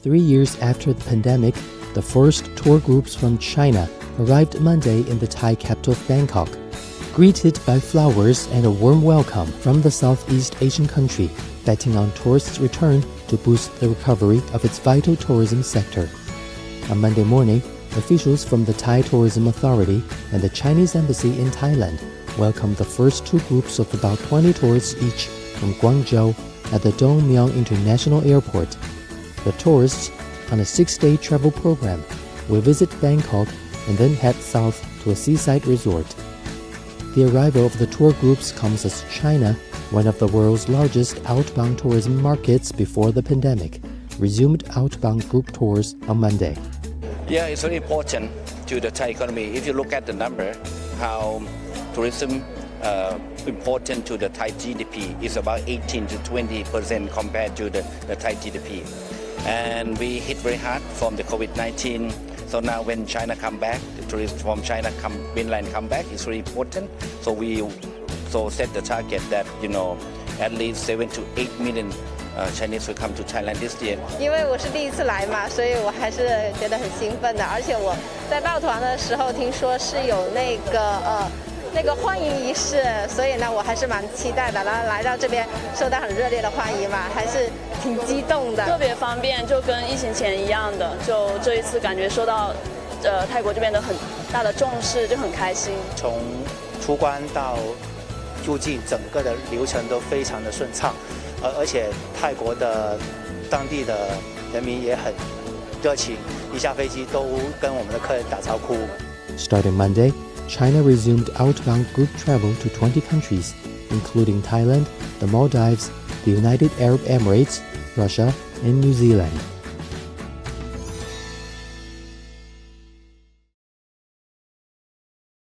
3 years after the pandemic, the first tour groups from China arrived Monday in the Thai capital of Bangkok. Greeted by flowers and a warm welcome from the Southeast Asian country, betting on tourists' return to boost the recovery of its vital tourism sector. On Monday morning, officials from the Thai Tourism Authority and the Chinese Embassy in Thailand welcomed the first two groups of about 20 tourists each from Guangzhou at the Dongmyung International Airport. The tourists, on a 6-day travel program, will visit Bangkok and then head south to a seaside resort. The arrival of the tour groups comes as China, one of the world's largest outbound tourism markets before the pandemic, resumed outbound group tours on Monday. Yeah, it's very important to the Thai economy. If you look at the number, how tourism important to the Thai GDP is about 18 to 20% compared to the Thai GDP. And we hit very hard from the COVID-19. So now when China come back, the tourists from China mainland come back, it's very important. So we set the target that, at least 7 to 8 million Chinese will come to Thailand this year. 因为我是第一次来嘛，所以我还是觉得很兴奋的。而且我在报团的时候听说是有那个欢迎仪式，所以呢，我还是蛮期待的。然后来到这边，受到很热烈的欢迎嘛，还是挺激动的。特别方便，就跟疫情前一样的。就这一次感觉受到泰国这边的很大的重视，就很开心。从出关到入境，整个的流程都非常的顺畅，而且泰国的当地的人民也很热情，一下飞机都跟我们的客人打招呼。Starting Monday, China resumed outbound group travel to 20 countries, including Thailand, the Maldives, the United Arab Emirates, Russia, and New Zealand.